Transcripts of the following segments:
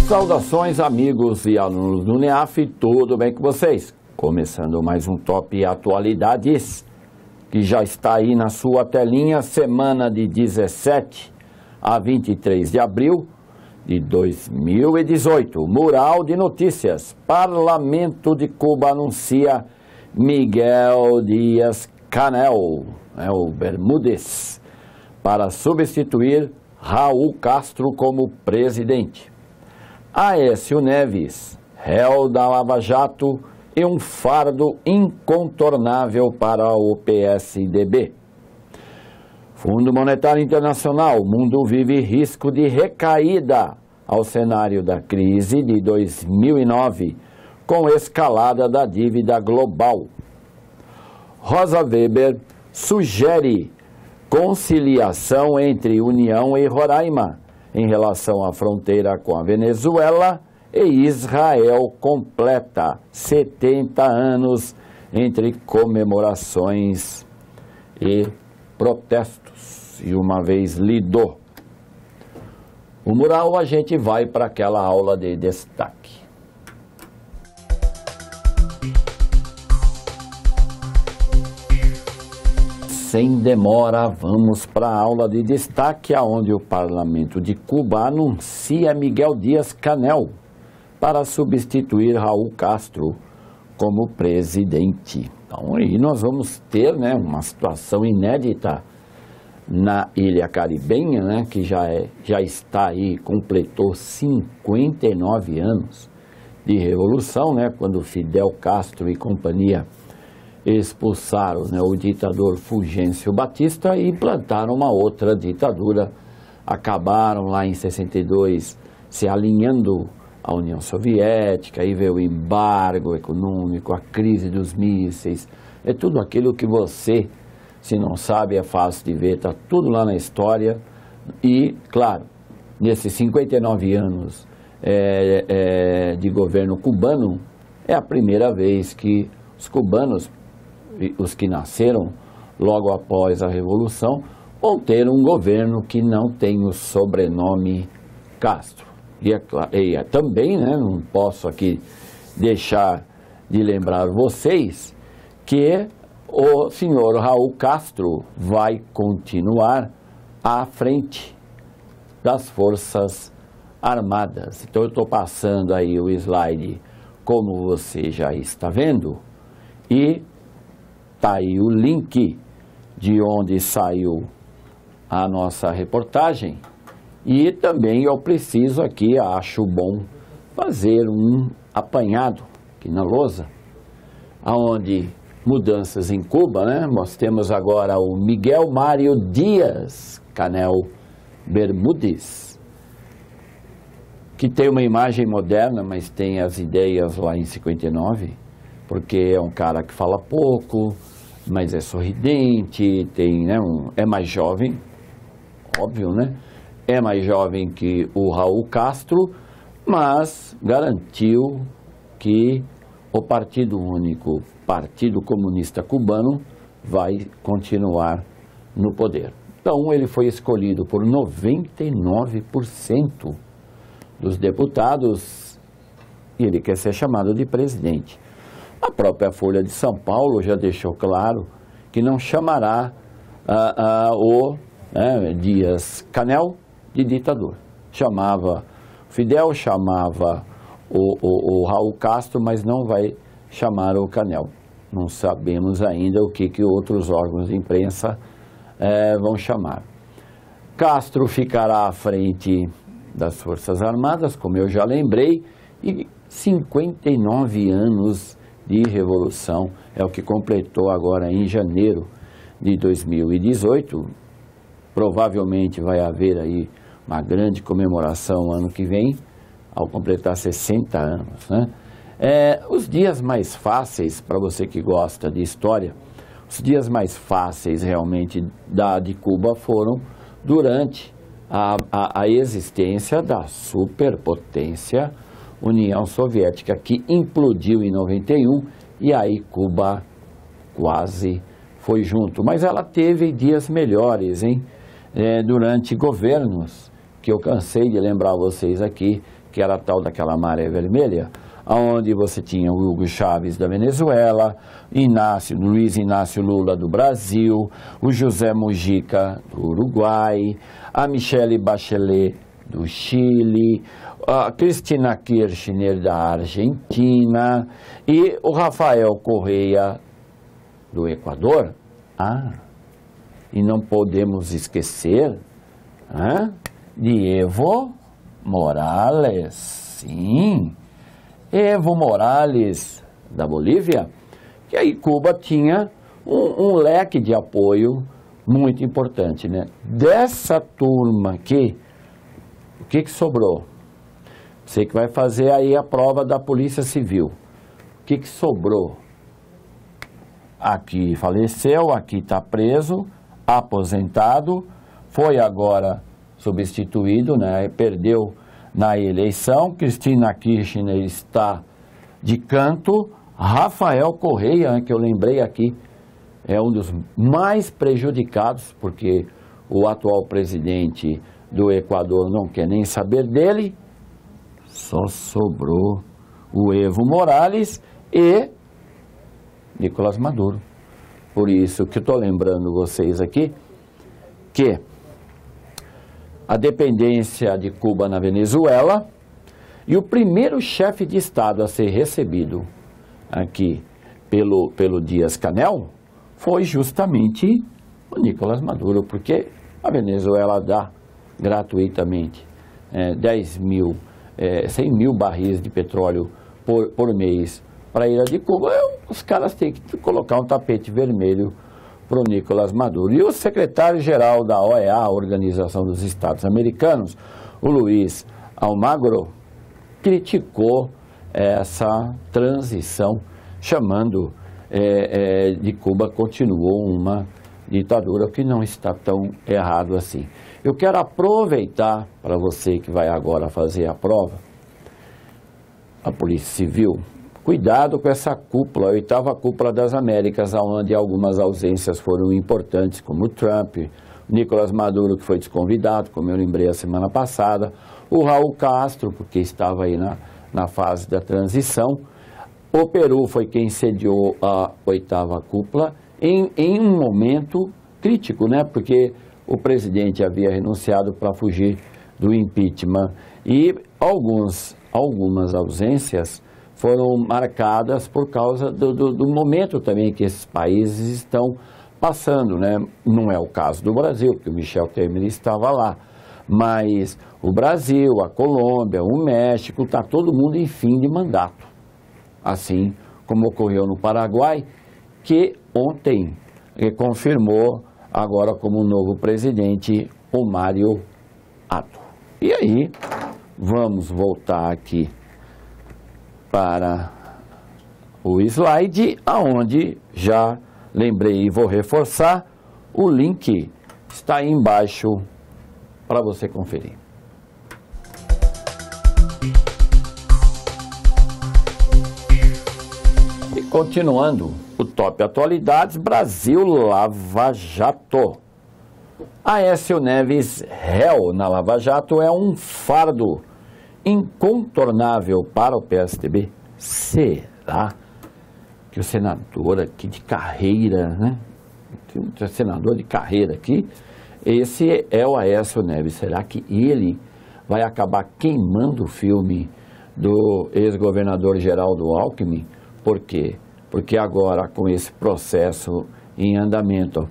Saudações amigos e alunos do NEAF, tudo bem com vocês? Começando mais um Top Atualidades, que já está aí na sua telinha, semana de 17 a 23 de abril de 2018. Mural de notícias, Parlamento de Cuba anuncia Miguel Díaz-Canel, o Bermúdez, para substituir Raul Castro como presidente. Aécio Neves, réu da Lava Jato e um fardo incontornável para o PSDB. Fundo Monetário Internacional, o mundo vive risco de recaída ao cenário da crise de 2009, com escalada da dívida global. Rosa Weber sugere conciliação entre União e Roraima em relação à fronteira com a Venezuela, e Israel completa 70 anos entre comemorações e protestos. E uma vez lido o mural, a gente vai para aquela aula de destaque. Sem demora, vamos para a aula de destaque, onde o Parlamento de Cuba anuncia Miguel Díaz-Canel para substituir Raul Castro como presidente. Então, aí nós vamos ter, uma situação inédita na Ilha Caribenha, que já está aí, completou 59 anos de revolução, quando Fidel Castro e companhia expulsaram o ditador Fulgêncio Batista e implantaram uma outra ditadura. Acabaram lá em 62 se alinhando à União Soviética, aí veio o embargo econômico, a crise dos mísseis, é tudo aquilo que você, se não sabe, é fácil de ver, está tudo lá na história. E, claro, nesses 59 anos de governo cubano, é a primeira vez que os cubanos, os que nasceram logo após a Revolução, vão ter um governo que não tem o sobrenome Castro. E também, não posso aqui deixar de lembrar vocês que o senhor Raul Castro vai continuar à frente das Forças Armadas. Então eu estou passando aí o slide como você já está vendo, e está aí o link de onde saiu a nossa reportagem. E também eu preciso aqui, acho bom, fazer um apanhado aqui na lousa, onde mudanças em Cuba, nós temos agora o Miguel Mário Díaz-Canel Bermúdez, que tem uma imagem moderna, mas tem as ideias lá em 59, porque é um cara que fala pouco, mas é sorridente, tem, é mais jovem, óbvio, é mais jovem que o Raul Castro, mas garantiu que o Partido Único, Partido Comunista Cubano, vai continuar no poder. Então ele foi escolhido por 99% dos deputados e ele quer ser chamado de presidente. A própria Folha de São Paulo já deixou claro que não chamará o Díaz-Canel de ditador. Chamava Fidel, chamava o Raul Castro, mas não vai chamar o Canel. Não sabemos ainda o que outros órgãos de imprensa vão chamar. Castro ficará à frente das Forças Armadas, como eu já lembrei, e 59 anos de revolução é o que completou agora em janeiro de 2018. Provavelmente vai haver aí uma grande comemoração ano que vem, ao completar 60 anos. Os dias mais fáceis, para você que gosta de história, os dias mais fáceis realmente de Cuba foram durante a existência da superpotência União Soviética, que implodiu em 91, e aí Cuba quase foi junto. Mas ela teve dias melhores, durante governos, que eu cansei de lembrar vocês aqui, que era a tal daquela maré vermelha, onde você tinha o Hugo Chávez da Venezuela, Luiz Inácio Lula do Brasil, o José Mujica do Uruguai, a Michelle Bachelet do Chile, a Cristina Kirchner da Argentina e o Rafael Correa do Equador. E não podemos esquecer de Evo Morales, sim, Evo Morales da Bolívia, que aí Cuba tinha um leque de apoio muito importante, né? Dessa turma aqui, o que sobrou? Você que vai fazer aí a prova da Polícia Civil. O que sobrou? Aqui faleceu, aqui está preso, aposentado, foi agora substituído, né? Perdeu na eleição. Cristina Kirchner está de canto. Rafael Correa, que eu lembrei aqui, é um dos mais prejudicados, porque o atual presidente do Equador não quer nem saber dele. Só sobrou o Evo Morales e Nicolás Maduro. Por isso que eu estou lembrando vocês aqui que a dependência de Cuba na Venezuela e o primeiro chefe de Estado a ser recebido aqui pelo Díaz-Canel foi justamente o Nicolás Maduro, porque a Venezuela dá gratuitamente 100 mil barris de petróleo por mês para a ilha de Cuba. Os caras têm que colocar um tapete vermelho para o Nicolás Maduro. E o secretário-geral da OEA, a Organização dos Estados Americanos, o Luiz Almagro, criticou essa transição, chamando de Cuba continuou uma ditadura, que não está tão errado assim. Eu quero aproveitar para você que vai agora fazer a prova, a Polícia Civil, cuidado com essa cúpula, a 8ª cúpula das Américas, onde algumas ausências foram importantes, como o Trump, Nicolás Maduro, que foi desconvidado, como eu lembrei a semana passada, o Raul Castro, porque estava aí na fase da transição. O Peru foi quem sediou a 8ª cúpula em um momento crítico, né? Porque o presidente havia renunciado para fugir do impeachment. E algumas ausências foram marcadas por causa do momento também que esses países estão passando, né? Não é o caso do Brasil, porque o Michel Temer estava lá, mas o Brasil, a Colômbia, o México, está todo mundo em fim de mandato, assim como ocorreu no Paraguai, que ontem confirmou agora como novo presidente o Mário Abdo. E aí, vamos voltar aqui para o slide, aonde já lembrei e vou reforçar, o link está aí embaixo para você conferir. E continuando, o Top Atualidades, Brasil Lava Jato. Aécio Neves, réu na Lava Jato, é um fardo incontornável para o PSDB? Será que o senador aqui de carreira, né? Tem um senador de carreira aqui, esse é o Aécio Neves. Será que ele vai acabar queimando o filme do ex-governador Geraldo Alckmin? Por quê? Porque agora, com esse processo em andamento,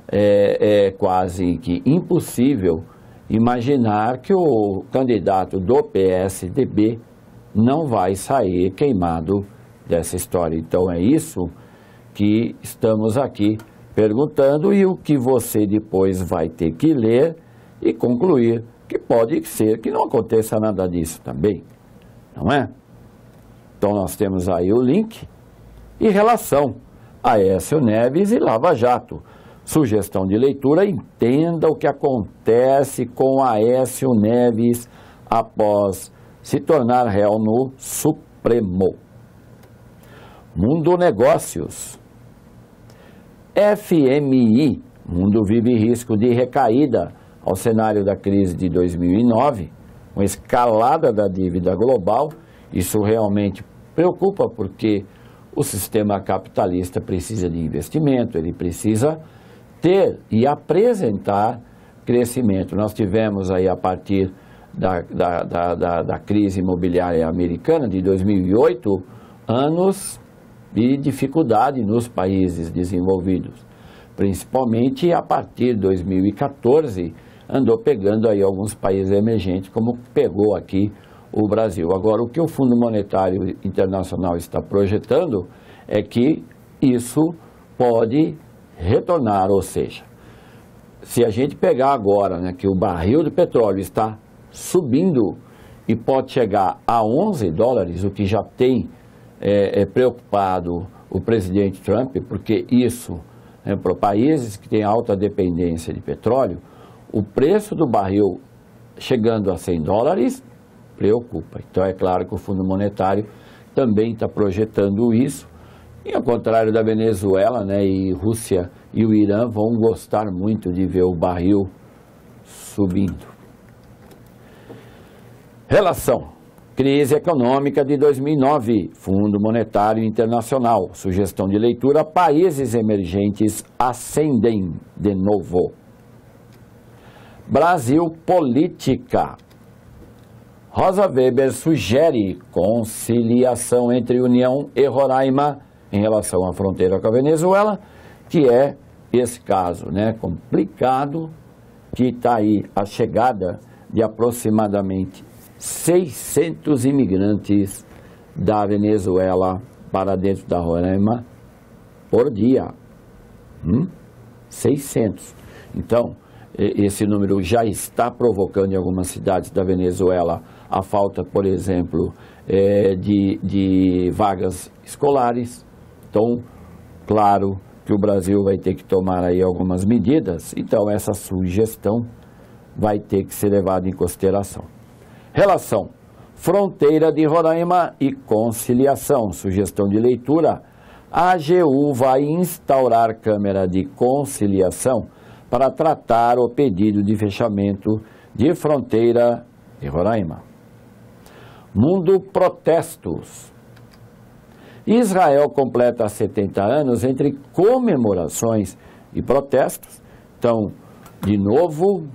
é quase que impossível imaginar que o candidato do PSDB não vai sair queimado dessa história. Então é isso que estamos aqui perguntando, e o que você depois vai ter que ler e concluir que pode ser que não aconteça nada disso também, não é? Então nós temos aí o link e relação Aécio Neves e Lava Jato. Sugestão de leitura: entenda o que acontece com Aécio Neves após se tornar réu no Supremo. Mundo Negócios. FMI, mundo vive risco de recaída ao cenário da crise de 2009. uma escalada da dívida global. Isso realmente preocupa, porque o sistema capitalista precisa de investimento, ele precisa ter e apresentar crescimento. Nós tivemos aí, a partir da crise imobiliária americana de 2008, anos de dificuldade nos países desenvolvidos. Principalmente a partir de 2014, andou pegando aí alguns países emergentes, como pegou aqui o Brasil. Agora, o que o Fundo Monetário Internacional está projetando é que isso pode retornar, ou seja, se a gente pegar agora, né, que o barril de petróleo está subindo e pode chegar a 11 dólares, o que já tem preocupado o presidente Trump, porque isso, para países que têm alta dependência de petróleo, o preço do barril chegando a 100 dólares preocupa. Então é claro que o Fundo Monetário também está projetando isso. E ao contrário da Venezuela, né, e Rússia e o Irã vão gostar muito de ver o barril subindo. Relação: crise econômica de 2009, Fundo Monetário Internacional. Sugestão de leitura: países emergentes ascendem de novo. Brasil, política. Rosa Weber sugere conciliação entre União e Roraima em relação à fronteira com a Venezuela, que é esse caso, né, complicado, que está aí a chegada de aproximadamente 600 imigrantes da Venezuela para dentro da Roraima por dia. 600. Então, esse número já está provocando em algumas cidades da Venezuela a falta, por exemplo, de vagas escolares. Então, claro que o Brasil vai ter que tomar aí algumas medidas. Então, essa sugestão vai ter que ser levada em consideração. Relação: fronteira de Roraima e conciliação. Sugestão de leitura: a AGU vai instaurar câmara de conciliação para tratar o pedido de fechamento de fronteira de Roraima. Mundo, protestos. Israel completa 70 anos entre comemorações e protestos. Então, de novo,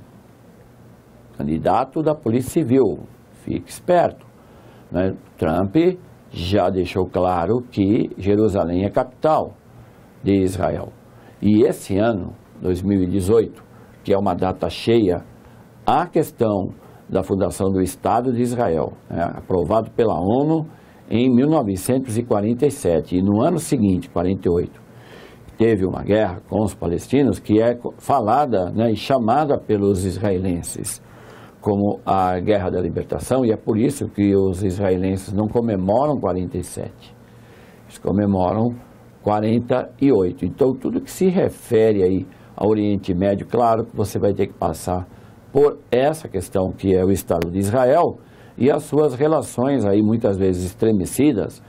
candidato da Polícia Civil, fique esperto, né? Trump já deixou claro que Jerusalém é capital de Israel. E esse ano, 2018, que é uma data cheia, a questão da fundação do Estado de Israel, aprovado pela ONU em 1947, e no ano seguinte, 48, teve uma guerra com os palestinos que é falada, né, e chamada pelos israelenses como a Guerra da Libertação, e é por isso que os israelenses não comemoram 47, eles comemoram 48. Então, tudo que se refere aí ao Oriente Médio, claro que você vai ter que passar por essa questão que é o Estado de Israel e as suas relações aí muitas vezes estremecidas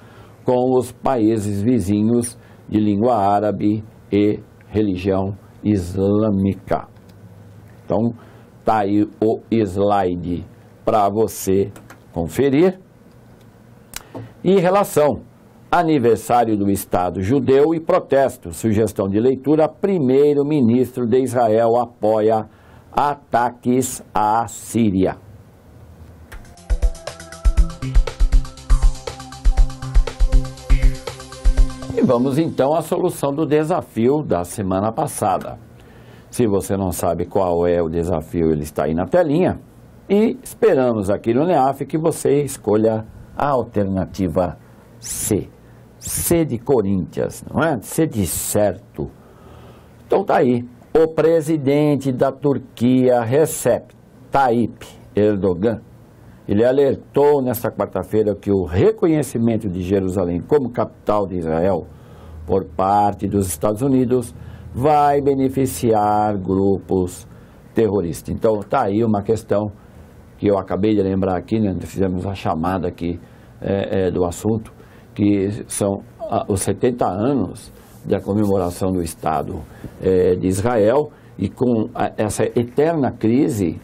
com os países vizinhos de língua árabe e religião islâmica. Então, tá aí o slide para você conferir. E relação: aniversário do Estado judeu e protesto. Sugestão de leitura: primeiro-ministro de Israel apoia ataques à Síria. E vamos então à solução do desafio da semana passada. Se você não sabe qual é o desafio, ele está aí na telinha. E esperamos aqui no NEAF que você escolha a alternativa C. C de Corinthians, não é? C de certo. Então tá aí. O presidente da Turquia, Recep Tayyip Erdogan, ele alertou nesta quarta-feira que o reconhecimento de Jerusalém como capital de Israel por parte dos Estados Unidos vai beneficiar grupos terroristas. Então tá aí uma questão que eu acabei de lembrar aqui, né? Fizemos a chamada aqui do assunto, que são os 70 anos da comemoração do Estado de Israel, e com essa eterna crise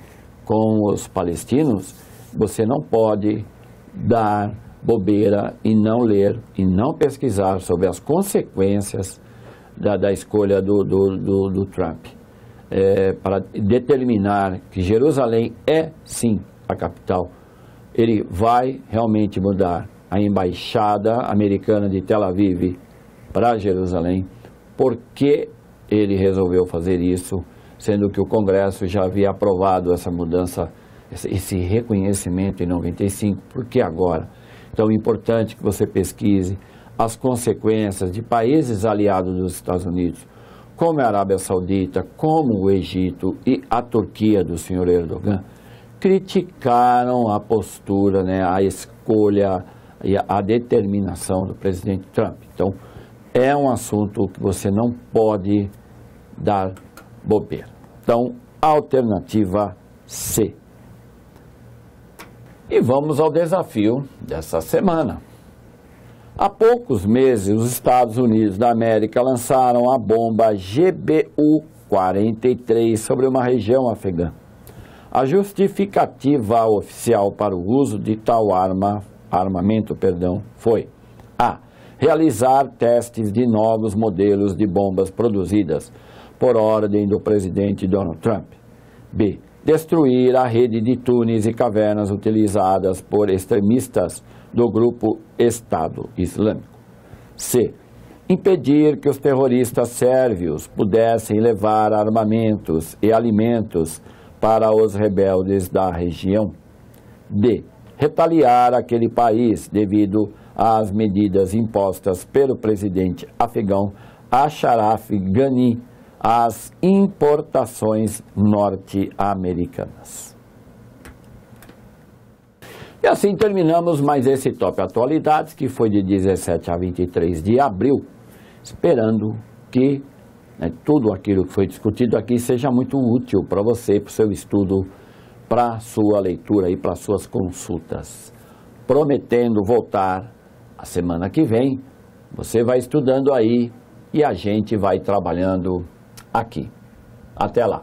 com os palestinos, você não pode dar bobeira e não ler e não pesquisar sobre as consequências da escolha do Trump, para determinar que Jerusalém é sim a capital. Ele vai realmente mudar a embaixada americana de Tel Aviv para Jerusalém. Por que ele resolveu fazer isso, sendo que o Congresso já havia aprovado essa mudança, esse reconhecimento em 95? Por que agora? Então é importante que você pesquise as consequências de países aliados dos Estados Unidos, como a Arábia Saudita, como o Egito e a Turquia do senhor Erdogan, criticaram a postura, a escolha e a determinação do presidente Trump. Então, é um assunto que você não pode dar bobeira. Então, alternativa C. E vamos ao desafio dessa semana. Há poucos meses, os Estados Unidos da América lançaram a bomba GBU-43 sobre uma região afegã. A justificativa oficial para o uso de tal armamento foi a. Realizar testes de novos modelos de bombas produzidas por ordem do presidente Donald Trump. B. Destruir a rede de túneis e cavernas utilizadas por extremistas do grupo Estado Islâmico. C. Impedir que os terroristas sérvios pudessem levar armamentos e alimentos para os rebeldes da região. D. Retaliar aquele país devido às medidas impostas pelo presidente afegão Ashraf Ghani às importações norte-americanas. E assim terminamos mais esse Top Atualidades, que foi de 17 a 23 de abril, esperando que tudo aquilo que foi discutido aqui seja muito útil para você, para o seu estudo, para a sua leitura e para as suas consultas. Prometendo voltar a semana que vem, você vai estudando aí e a gente vai trabalhando aqui. Até lá!